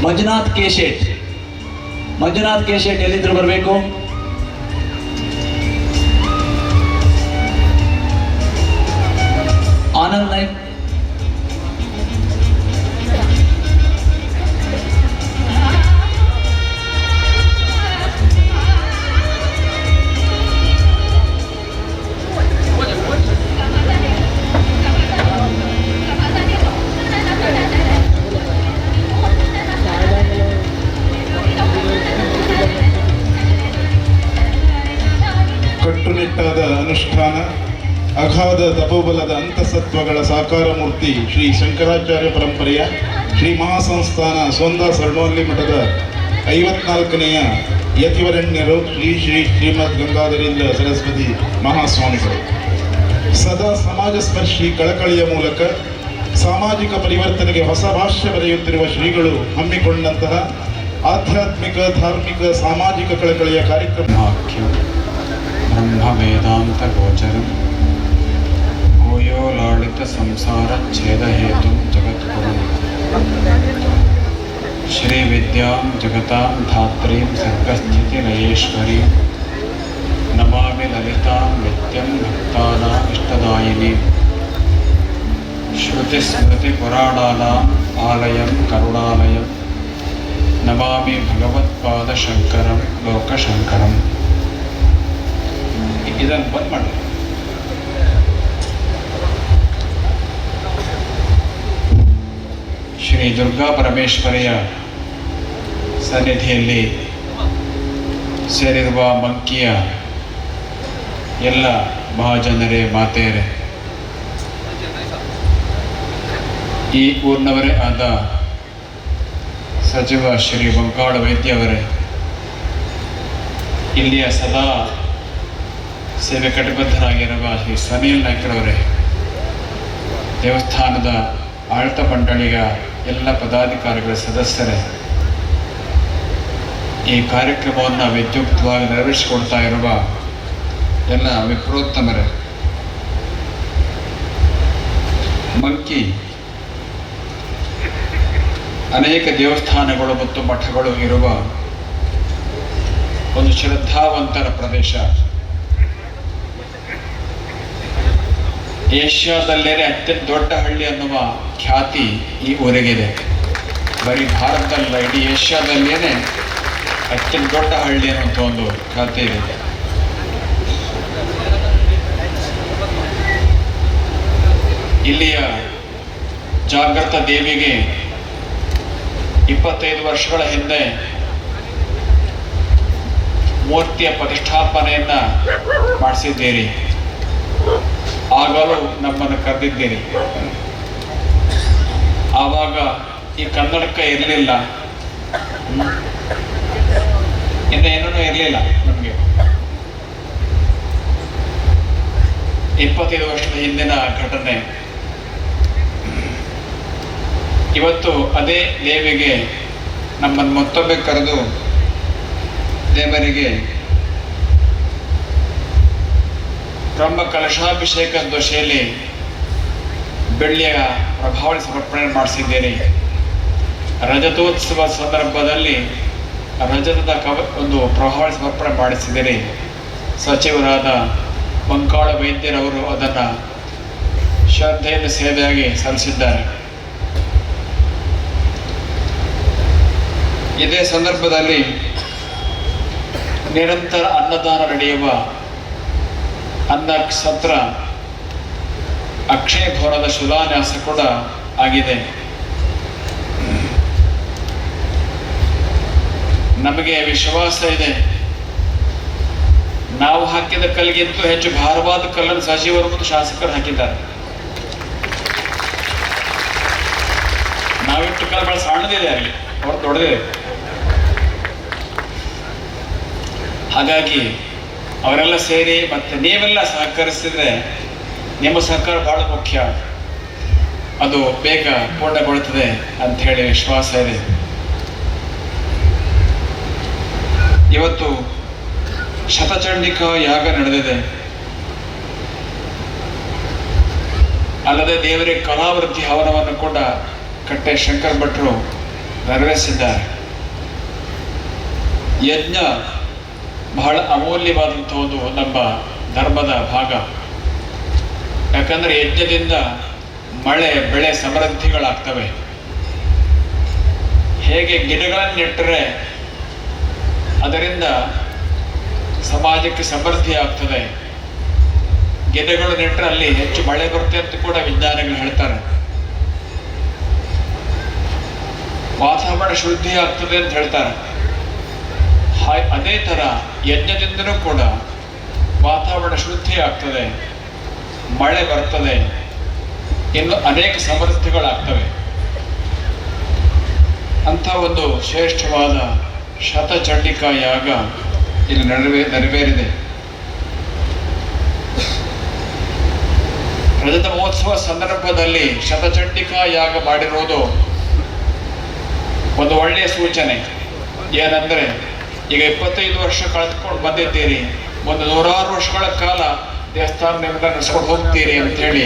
ಮಂಜುನಾಥ್ ಕೇಶೆಟ್ ಎಲ್ಲಿದ್ರು ಬರಬೇಕು. ಆನಂದ್ ನಾಯ್ಕ್, ಕಟ್ಟುನಿಟ್ಟಾದ ಅನುಷ್ಠಾನ, ಅಗಾಧ ತಪೋಬಲದ ಅಂತಸತ್ವಗಳ ಸಾಕಾರ ಮೂರ್ತಿ ಶ್ರೀ ಶಂಕರಾಚಾರ್ಯ ಪರಂಪರೆಯ ಶ್ರೀ ಮಹಾಸಂಸ್ಥಾನ ಸೋಂದ ಸರ್ಣೋಲ್ಲಿ ಮಠದ 54ನೆಯ ಯತಿವರಣ್ಯರು ಶ್ರೀಮದ್ ಗಂಗಾಧರೇಂದ್ರ ಸರಸ್ವತಿ ಮಹಾಸ್ವಾಮಿಗಳು ಸದಾ ಸಮಾಜ ಸ್ಪರ್ಶಿ ಕಳಕಳಿಯ ಮೂಲಕ ಸಾಮಾಜಿಕ ಪರಿವರ್ತನೆಗೆ ಹೊಸ ಭಾಷ್ಯ ಬರೆಯುತ್ತಿರುವ ಶ್ರೀಗಳು ಹಮ್ಮಿಕೊಂಡಂತಹ ಆಧ್ಯಾತ್ಮಿಕ, ಧಾರ್ಮಿಕ, ಸಾಮಾಜಿಕ ಕಳಕಳಿಯ ಕಾರ್ಯಕ್ರಮ ಬ್ರಹ್ಮ ವೇದಾಂತ ಗೋಚರಂ ಭೂಯೋ ಲಾಳಿತ ಸಂಸಾರ ಛೇದ ಹೇತು ಜಗತ್ಗುರುಂ ಶ್ರೀ ವಿದ್ಯಾಂ ಜಗತಾಂ ಧಾತ್ರೀಂ ಸರ್ಗಸ್ಥಿತಿ ಲಯೇಶ್ವರೀಂ ನಮಾಮಿ ಲಲಿತಾಂ ನಿತ್ಯಂ ಭಕ್ತಾನಾಂ ಇಷ್ಟದಾಯಿನೀಂ ಶ್ರುತಿ ಸ್ಮೃತಿ ಪುರಾಣಾನಾಂ ಆಲಯಂ ಕರುಣಾಲಯಂ ನಮಾಮಿ ಭಗವತ್ಪಾದ ಶಂಕರಂ ಲೋಕಶಂಕರಂ. ಇದನ್ನು ಬಂದ್ ಮಾಡಿ. ಶ್ರೀ ದುರ್ಗಾ ಪರಮೇಶ್ವರಿಯ ಸನ್ನಿಧಿಯಲ್ಲಿ ಸೇರಿರುವ ಮಂಕಿಯ ಎಲ್ಲ ಮಹಾಜನರೇ, ಮಾತೆಯರೇ, ಈ ಊರಿನವರೇ ಆದ ಸಚಿವ ಶ್ರೀ ಬಂಕಾಳ ವೈದ್ಯವರೇ, ಇಲ್ಲಿಯ ಸದಾ ಸೇವೆ ಕಟಿಬದ್ಧರಾಗಿರುವ ಶ್ರೀ ಸುನೀಲ್ ನಾಯ್ಕರವರೇ, ದೇವಸ್ಥಾನದ ಆಡಳಿತ ಮಂಡಳಿಯ ಎಲ್ಲ ಪದಾಧಿಕಾರಿಗಳ ಸದಸ್ಯರೇ, ಈ ಕಾರ್ಯಕ್ರಮವನ್ನು ವಿದ್ಯುಕ್ತವಾಗಿ ನೆರವೇರಿಸಿಕೊಡ್ತಾ ಇರುವ ಎಲ್ಲ ವಿಪ್ರೋತ್ತಮರೇ, ಮಂಕಿ ಅನೇಕ ದೇವಸ್ಥಾನಗಳು ಮತ್ತು ಮಠಗಳು ಇರುವ ಒಂದು ಶ್ರದ್ಧಾವಂತರ ಪ್ರದೇಶ. ಏಷ್ಯಾದಲ್ಲೇನೆ ಅತ್ಯಂತ ದೊಡ್ಡ ಹಳ್ಳಿ ಅನ್ನುವ ಖ್ಯಾತಿ ಈ ಊರಿಗಿದೆ. ಬರೀ ಭಾರತದಲ್ಲ, ಇಡೀ ಏಷ್ಯಾದಲ್ಲೇನೆ ಅತ್ಯಂತ ದೊಡ್ಡ ಹಳ್ಳಿ ಅನ್ನುವಂಥ ಒಂದು ಖ್ಯಾತಿ ಇದೆ. ಇಲ್ಲಿಯ ಜಾಗೃತ ದೇವಿಗೆ 25 ವರ್ಷಗಳ ಹಿಂದೆ ಮೂರ್ತಿಯ ಪ್ರತಿಷ್ಠಾಪನೆಯನ್ನ ಮಾಡಿಸಿದ್ದೀರಿ. ಆಗಲೂ ನಮ್ಮನ್ನು ಕರೆದಿದ್ದೀರಿ. ಆವಾಗ ಈ ಕನ್ನಡಕ ಇರಲಿಲ್ಲ, ಇನ್ನು ಏನೂ ಇರಲಿಲ್ಲ ನಮಗೆ. 25 ವರ್ಷದ ಹಿಂದಿನ ಘಟನೆ. ಇವತ್ತು ಅದೇ ದೇವಿಗೆ ನಮ್ಮನ್ನು ಮತ್ತೊಮ್ಮೆ ಕರೆದು ದೇವರಿಗೆ ಬ್ರಹ್ಮ ಕಲಶಾಭಿಷೇಕ ದೋಷೆಯಲ್ಲಿ ಬೆಳ್ಳಿಯ ಪ್ರಭಾವಳಿ ಸಮರ್ಪಣೆ ಮಾಡಿಸಿದ್ದೇನೆ. ರಜತೋತ್ಸವ ಸಂದರ್ಭದಲ್ಲಿ ರಜತದ ಒಂದು ಪ್ರಭಾವಳಿ ಸಮರ್ಪಣೆ ಮಾಡಿಸಿದ್ದೇನೆ. ಸಚಿವರಾದ ಬಂಕಾಳ ವೈದ್ಯರವರು ಅದನ್ನು ಶ್ರದ್ಧೆಯಿಂದ ಸೇವೆಯಾಗಿ ಸಲ್ಲಿಸಿದ್ದಾರೆ. ಇದೇ ಸಂದರ್ಭದಲ್ಲಿ ನಿರಂತರ ಅನ್ನದಾನ ನಡೆಯುವ ಅನ್ನ ಸತ್ರ ಅಕ್ಷಯ ಭವನದ ಶಿಲಾನ್ಯಾಸ ಕೂಡ ಆಗಿದೆ. ನಮಗೆ ವಿಶ್ವಾಸ ಇದೆ, ನಾವು ಹಾಕಿದ ಕಲ್ಲಿಗಿಂತಲೂ ಹೆಚ್ಚು ಭಾರವಾದ ಕಲ್ಲನ್ನು ಸಚಿವರು ಮತ್ತು ಶಾಸಕರು ಹಾಕಿದ್ದಾರೆ. ನಾವಿಟ್ಟು ಕಲ್ಲು ಬಹಳ ಸಣ್ಣದಿದೆ, ಅಲ್ಲಿ ಅವ್ರು ದೊಡ್ಡದಿದೆ. ಹಾಗಾಗಿ ಅವರೆಲ್ಲ ಸೇರಿ ಮತ್ತೆ ನೀವೆಲ್ಲ ಸಹಕರಿಸಿದ್ರೆ ನಿಮ್ಮ ಸಹಕಾರ ಬಹಳ ಮುಖ್ಯ, ಅದು ಬೇಗ ಪೂರ್ಣಗೊಳ್ಳುತ್ತದೆ ಅಂತ ಹೇಳಿ ವಿಶ್ವಾಸ ಇದೆ. ಇವತ್ತು ಶತಚಂಡಿಕಾ ಯಾಗ ನಡೆದಿದೆ. ಅಲ್ಲದೆ ದೇವರಿಗೆ ಕಲಾವೃತ್ತಿ ಹವನವನ್ನು ಕೂಡ ಕಟ್ಟೆ ಶಂಕರ ಭಟ್ರು ನೆರವೇರಿಸಿದ್ದಾರೆ. ಯಜ್ಞ ಬಹಳ ಅಮೂಲ್ಯವಾದಂಥ ಒಂದು ನಮ್ಮ ಧರ್ಮದ ಭಾಗ. ಯಾಕಂದರೆ ಯಜ್ಞದಿಂದ ಮಳೆ ಬೆಳೆ ಸಮೃದ್ಧಿಗಳಾಗ್ತವೆ. ಹೇಗೆ ಗಿಡಗಳನ್ನು ನೆಟ್ಟರೆ ಅದರಿಂದ ಸಮಾಜಕ್ಕೆ ಸಮೃದ್ಧಿ ಆಗ್ತದೆ, ಗಿಡಗಳು ನೆಟ್ಟರೆ ಅಲ್ಲಿ ಹೆಚ್ಚು ಮಳೆ ಬರುತ್ತೆ ಅಂತ ಕೂಡ ವಿಜ್ಞಾನಿಗಳು ಹೇಳ್ತಾರೆ. ವಾತಾವರಣ ಶುದ್ಧಿ ಆಗ್ತದೆ ಅಂತ ಹೇಳ್ತಾರೆ. ಅದೇ ಥರ ಯಜ್ಞದಿಂದಲೂ ಕೂಡ ವಾತಾವರಣ ಶುದ್ಧಿ ಆಗ್ತದೆ, ಮಳೆ ಬರ್ತದೆ, ಇನ್ನು ಅನೇಕ ಸಮೃದ್ಧಿಗಳಾಗ್ತವೆ. ಅಂಥ ಒಂದು ಶ್ರೇಷ್ಠವಾದ ಶತಚಂಡಿಕಾ ಯಾಗ ಇಲ್ಲಿ ನೆರವೇರಿದೆ. ರಜತ ಮಹೋತ್ಸವ ಸಂದರ್ಭದಲ್ಲಿ ಶತಚಂಡಿಕಾ ಯಾಗ ಮಾಡಿರೋದು ಒಂದು ಒಳ್ಳೆಯ ಸೂಚನೆ. ಏನಂದರೆ ಈಗ 25 ವರ್ಷ ಕಳೆದುಕೊಂಡು ಬಂದಿದ್ದೀರಿ, ಒಂದು 100 ವರ್ಷಗಳ ಕಾಲ ದೇವಸ್ಥಾನದಿಂದ ನಡೆಸ್ಕೊಂಡು ಹೋಗ್ತೀರಿ ಅಂತೇಳಿ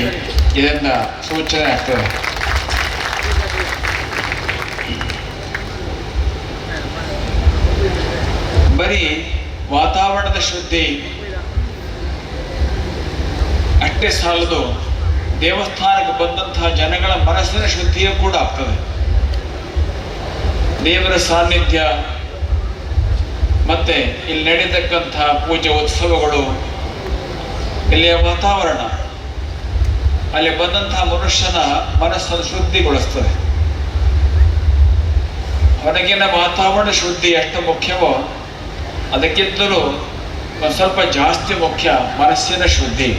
ಇದರಿಂದ ಸೂಚನೆ ಆಗ್ತದೆ. ಬರೀ ವಾತಾವರಣದ ಶುದ್ಧಿ ಅಷ್ಟೇ ಸಾಲದು, ದೇವಸ್ಥಾನಕ್ಕೆ ಬಂದಂತಹ ಜನಗಳ ಮನಸ್ಸಿನ ಶುದ್ಧಿಯೂ ಕೂಡ ಆಗ್ತದೆ. ದೇವರ ಸಾನ್ನಿಧ್ಯ ಮತ್ತೆ ಇಲ್ಲಿ ನಡೀತಕ್ಕಂತಹ ಪೂಜೆ ಉತ್ಸವಗಳು, ಇಲ್ಲಿಯ ವಾತಾವರಣ ಅಲ್ಲಿ ಬಂದಂತಹ ಮನುಷ್ಯನ ಮನಸ್ಸನ್ನು ಶುದ್ಧಿಗೊಳಿಸ್ತದೆ. ಹೊರಗಿನ ವಾತಾವರಣ ಶುದ್ಧಿ ಎಷ್ಟು ಮುಖ್ಯವೋ ಅದಕ್ಕಿಂತಲೂ ಒಂದು ಸ್ವಲ್ಪ ಜಾಸ್ತಿ ಮುಖ್ಯ ಮನಸ್ಸಿನ ಶುದ್ಧಿ.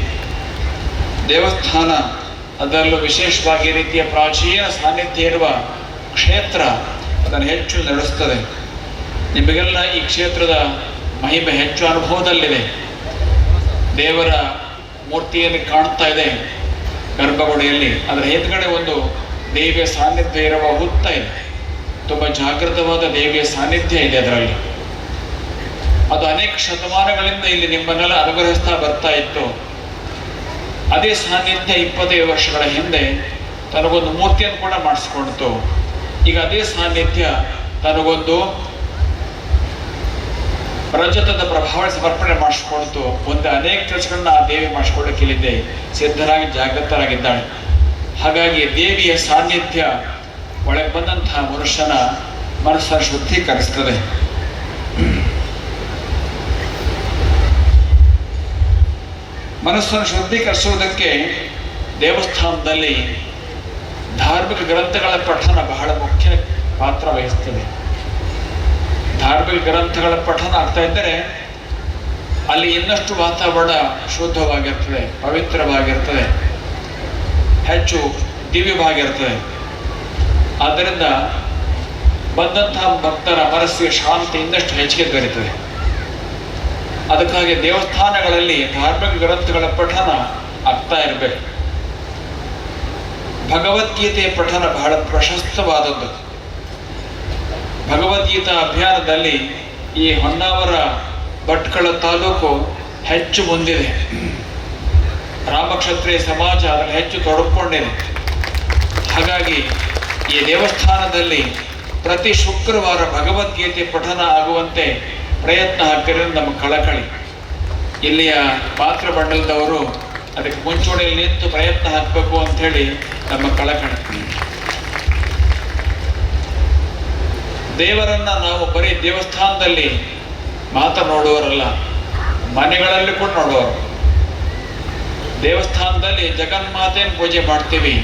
ದೇವಸ್ಥಾನ, ಅದರಲ್ಲೂ ವಿಶೇಷವಾಗಿ ರೀತಿಯ ಪ್ರಾಚೀನ ಸಾನ್ನಿಧ್ಯ ಇರುವ ಕ್ಷೇತ್ರ ಅದನ್ನು ಹೆಚ್ಚು ನಡೆಸ್ತದೆ. ನಿಮಗೆಲ್ಲ ಈ ಕ್ಷೇತ್ರದ ಮಹಿಮೆ ಹೆಚ್ಚು ಅನುಭವದಲ್ಲಿದೆ. ದೇವರ ಮೂರ್ತಿಯನ್ನು ಕಾಣ್ತಾ ಇದೆ ಗರ್ಭಗುಡಿಯಲ್ಲಿ, ಅದರ ಹಿಂದ್ಗಡೆ ಒಂದು ದೇವಿಯ ಸಾನ್ನಿಧ್ಯ ಇರುವ ಹುತ್ತ ಇದೆ. ತುಂಬ ಜಾಗೃತವಾದ ದೇವಿಯ ಸಾನ್ನಿಧ್ಯ ಇದೆ ಅದರಲ್ಲಿ. ಅದು ಅನೇಕ ಶತಮಾನಗಳಿಂದ ಇಲ್ಲಿ ನಿಮ್ಮನ್ನೆಲ್ಲ ಅನುಗ್ರಹಿಸ್ತಾ ಬರ್ತಾ ಇತ್ತು. ಅದೇ ಸಾನ್ನಿಧ್ಯ 25 ವರ್ಷಗಳ ಹಿಂದೆ ತನಗೊಂದು ಮೂರ್ತಿಯನ್ನು ಕೂಡ ಮಾಡಿಸ್ಕೊಡ್ತು. ಈಗ ಅದೇ ಸಾನ್ನಿಧ್ಯ ತನಗೊಂದು ರಜತದ ಪ್ರಭಾವ ಸಮರ್ಪಣೆ ಮಾಡಿಸ್ಕೊಳ್ತು. ಮುಂದೆ ಅನೇಕ ಕೆಲಸಗಳನ್ನ ಆ ದೇವಿ ಮಾಡಿಸ್ಕೊಳ್ಳೋಕೆ ಇಲ್ಲಿದೆ ಸಿದ್ಧರಾಗಿ ಜಾಗೃತರಾಗಿದ್ದಾಳೆ. ಹಾಗಾಗಿ ದೇವಿಯ ಸಾನ್ನಿಧ್ಯ ಒಳಗೆ ಬಂದಂತಹ ಮನುಷ್ಯನ ಮನಸ್ಸನ್ನು ಶುದ್ಧೀಕರಿಸ್ತದೆ. ಮನಸ್ಸನ್ನು ಶುದ್ಧೀಕರಿಸುವುದಕ್ಕೆ ದೇವಸ್ಥಾನದಲ್ಲಿ ಧಾರ್ಮಿಕ ಗ್ರಂಥಗಳ ಪಠನ ಬಹಳ ಮುಖ್ಯ ಪಾತ್ರ ವಹಿಸ್ತದೆ. ಧಾರ್ಮಿಕ ಗ್ರಂಥಗಳ ಪಠನ ಆಗ್ತಾ ಇದ್ದರೆ ಅಲ್ಲಿ ಇನ್ನಷ್ಟು ವಾತಾವರಣ ಶುದ್ಧವಾಗಿರ್ತದೆ, ಪವಿತ್ರವಾಗಿರ್ತದೆ, ಹೆಚ್ಚು ದಿವ್ಯವಾಗಿರ್ತದೆ. ಆದ್ದರಿಂದ ಬಂದಂತಹ ಭಕ್ತರ ಮನಸ್ಸಿಗೆ ಶಾಂತಿ ಇನ್ನಷ್ಟು ಹೆಚ್ಚಿಗೆ ದೊರೆಯುತ್ತದೆ. ಅದಕ್ಕಾಗಿ ದೇವಸ್ಥಾನಗಳಲ್ಲಿ ಧಾರ್ಮಿಕ ಗ್ರಂಥಗಳ ಪಠನ ಆಗ್ತಾ ಇರಬೇಕು. ಭಗವದ್ಗೀತೆಯ ಪಠನ ಬಹಳ ಪ್ರಶಸ್ತವಾದದ್ದು. ಭಗವದ್ಗೀತಾ ಅಭಿಯಾನದಲ್ಲಿ ಈ ಹೊನ್ನಾವರ ಭಟ್ಕಳ ತಾಲೂಕು ಹೆಚ್ಚು ಮುಂದಿದೆ. ರಾಮಕ್ಷತ್ರಿಯ ಸಮಾಜ ಅದರಲ್ಲಿ ಹೆಚ್ಚು ತೊಡಗಿಕೊಂಡಿದೆ. ಹಾಗಾಗಿ ಈ ದೇವಸ್ಥಾನದಲ್ಲಿ ಪ್ರತಿ ಶುಕ್ರವಾರ ಭಗವದ್ಗೀತೆ ಪಠನ ಆಗುವಂತೆ ಪ್ರಯತ್ನ ಹಾಕಿದ್ರೆ ನಮ್ಮ ಕಳಕಳಿ. ಇಲ್ಲಿಯ ಪಾತ್ರ ಮಂಡಲದವರು ಅದಕ್ಕೆ ಮುಂಚೂಣಿಯಲ್ಲಿ ನಿಂತು ಪ್ರಯತ್ನ ಹಾಕಬೇಕು ಅಂಥೇಳಿ ನಮ್ಮ ಕಳಕಳಿ. ದೇವರನ್ನ ನಾವು ಬರೀ ದೇವಸ್ಥಾನದಲ್ಲಿ ಮಾತ್ರ ನೋಡುವವರಲ್ಲ, ಮನೆಗಳಲ್ಲಿ ಕೂಡ ನೋಡುವರು. ದೇವಸ್ಥಾನದಲ್ಲಿ ಜಗನ್ಮಾತೆಯನ್ನು ಪೂಜೆ ಮಾಡ್ತೀವಿ,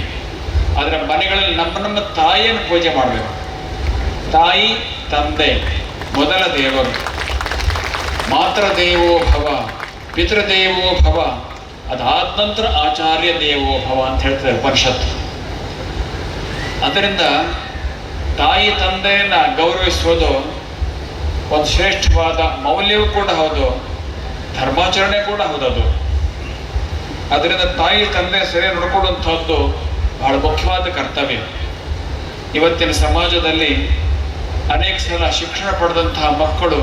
ಆದರೆ ಮನೆಗಳಲ್ಲಿ ನಮ್ಮ ತಾಯಿಯನ್ನು ಪೂಜೆ ಮಾಡಬೇಕು. ತಾಯಿ ತಂದೆ ಮೊದಲ ದೇವರು. ಮಾತೃ ದೇವೋ ಭವ, ಪಿತೃದೇವೋ ಭವ, ಅದಾದ ನಂತರ ಆಚಾರ್ಯ ದೇವೋ ಭವ ಅಂತ ಹೇಳ್ತಾರೆ ಉಪನಿಷತ್ತು. ಅದರಿಂದ ತಾಯಿ ತಂದೆಯನ್ನ ಗೌರವಿಸುವುದು ಒಂದು ಶ್ರೇಷ್ಠವಾದ ಮೌಲ್ಯವೂ ಕೂಡ ಹೌದು, ಧರ್ಮಾಚರಣೆ ಕೂಡ ಹೌದದು. ಅದರಿಂದ ತಾಯಿ ತಂದೆ ಸರಿ ನೋಡ್ಕೊಳ್ಳುವಂಥದ್ದು ಬಹಳ ಮುಖ್ಯವಾದ ಕರ್ತವ್ಯ. ಇವತ್ತಿನ ಸಮಾಜದಲ್ಲಿ ಅನೇಕ ಸಲ ಶಿಕ್ಷಣ ಪಡೆದಂತಹ ಮಕ್ಕಳು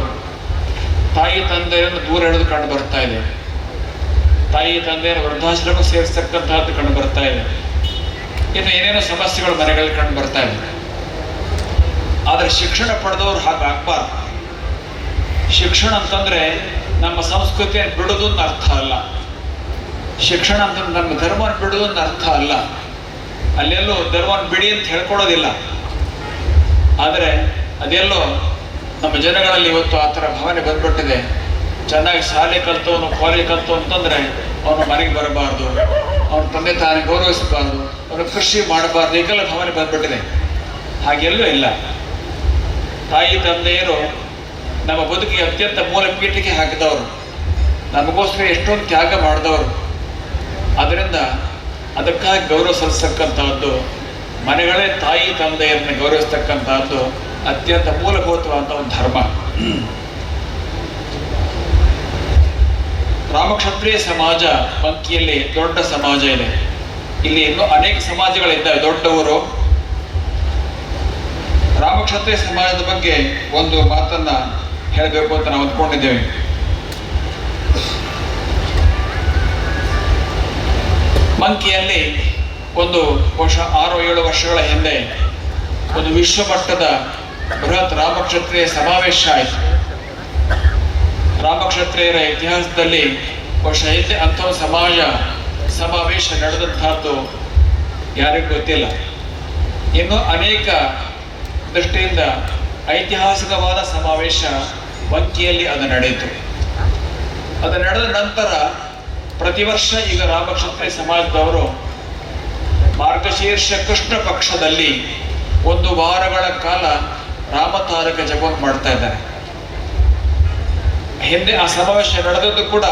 ತಾಯಿ ತಂದೆಯನ್ನು ದೂರ ಹಿಡಿದು ಕಂಡು ಬರ್ತಾ ಇದೆ. ತಾಯಿ ತಂದೆಯನ್ನು ವೃದ್ಧಾಶ್ರಮ ಸೇರಿಸ್ತಕ್ಕಂತಹದ್ದು ಕಂಡು ಬರ್ತಾ ಇದೆ. ಇನ್ನು ಏನೇನೋ ಸಮಸ್ಯೆಗಳು ಮನೆಗಳಲ್ಲಿ ಕಂಡು ಬರ್ತಾ ಇದೆ. ಆದರೆ ಶಿಕ್ಷಣ ಪಡೆದವರು ಹಾಗಾಗಬಾರ್ದು. ಶಿಕ್ಷಣ ಅಂತಂದ್ರೆ ನಮ್ಮ ಸಂಸ್ಕೃತಿಯನ್ನು ಬಿಡೋದು ಅಂತ ಅರ್ಥ ಅಲ್ಲ. ಶಿಕ್ಷಣ ಅಂತಂದ್ರೆ ನಮ್ಮ ಧರ್ಮವನ್ನು ಬಿಡೋದು ಅಂತ ಅರ್ಥ ಅಲ್ಲ. ಅಲ್ಲೆಲ್ಲೋ ಧರ್ಮವನ್ನು ಬಿಡಿ ಅಂತ ಹೇಳ್ಕೊಡೋದಿಲ್ಲ. ಆದರೆ ಅದೆಲ್ಲೋ ನಮ್ಮ ಜನಗಳಲ್ಲಿ ಇವತ್ತು ಆ ಥರ ಭಾವನೆ ಬಂದ್ಬಿಟ್ಟಿದೆ. ಚೆನ್ನಾಗಿ ಶಾಲೆ ಕಲ್ತವನು, ಕಾಲೇಜ್ ಕಲ್ತು ಅಂತಂದ್ರೆ ಅವನು ಮನೆಗೆ ಬರಬಾರ್ದು, ಅವನ ತಂದೆ ತಾನೇ ಗೌರವಿಸಬಾರ್ದು, ಅವನು ಕೃಷಿ ಮಾಡಬಾರ್ದು, ಈಗೆಲ್ಲ ಭಾವನೆ ಬಂದ್ಬಿಟ್ಟಿದೆ. ಹಾಗೆಲ್ಲೂ ಇಲ್ಲ. ತಾಯಿ ತಂದೆಯರು ನಮ್ಮ ಬದುಕಿಗೆ ಅತ್ಯಂತ ಮೂಲ ಪೀಠಿಗೆ ಹಾಕಿದವರು, ನಮಗೋಸ್ಕರ ಎಷ್ಟೊಂದು ತ್ಯಾಗ ಮಾಡಿದವರು. ಅದರಿಂದ ಅದಕ್ಕಾಗಿ ಗೌರವ ಸಲ್ಲಿಸ್ತಕ್ಕಂಥದ್ದು, ಮನೆಗಳೇ ತಾಯಿ ತಂದೆಯರನ್ನು ಗೌರವಿಸ್ತಕ್ಕಂಥದ್ದು ಅತ್ಯಂತ ಮೂಲಭೂತವಾದ ಒಂದು ಧರ್ಮ. ರಾಮಕ್ಷತ್ರಿಯ ಸಮಾಜ ಮಂಕಿಯಲ್ಲಿ ದೊಡ್ಡ ಸಮಾಜ ಇದೆ. ಇಲ್ಲಿ ಇನ್ನೂ ಅನೇಕ ಸಮಾಜಗಳಿದ್ದಾವೆ ದೊಡ್ಡವರು. ರಾಮಕ್ಷತ್ರಿಯ ಸಮಾಜದ ಬಗ್ಗೆ ಒಂದು ಮಾತನ್ನ ಹೇಳಬೇಕು ಅಂತ ನಾವು ಅಂದ್ಕೊಂಡಿದ್ದೇವೆ. ಮಂಕಿಯಲ್ಲಿ ಒಂದು 6-7 ವರ್ಷಗಳ ಹಿಂದೆ ಒಂದು ವಿಶ್ವಮಟ್ಟದ ಬೃಹತ್ ರಾಮಕ್ಷತ್ರಿಯ ಸಮಾವೇಶ ಆಯಿತು. ರಾಮಕ್ಷತ್ರಿಯರ ಇತಿಹಾಸದಲ್ಲಿ ವರ್ಷ ಹಿಂದೆ ಅಂಥ ಸಮಾವೇಶ ನಡೆದಂತಹದ್ದು ಯಾರಿಗೂ ಗೊತ್ತಿಲ್ಲ. ಇನ್ನು ಅನೇಕ ದೃಷ್ಟಿಯಿಂದ ಐತಿಹಾಸಿಕವಾದ ಸಮಾವೇಶ ಮಂಕಿಯಲ್ಲಿ ಅದು ನಡೆಯಿತು. ಅದು ನಡೆದ ನಂತರ ಪ್ರತಿ ವರ್ಷ ಈಗ ರಾಮಕ್ಷತ್ರಿಯ ಸಮಾಜದವರು ಮಾರ್ಗಶೀರ್ಷ ಕೃಷ್ಣ ಪಕ್ಷದಲ್ಲಿ 1 ವಾರಗಳ ಕಾಲ ರಾಮತಾರಕ ಜಪವನ್ನು ಮಾಡ್ತಾ ಇದ್ದಾರೆ. ಹಿಂದೆ ಆ ಸಮಾವೇಶ ನಡೆದದ್ದು ಕೂಡ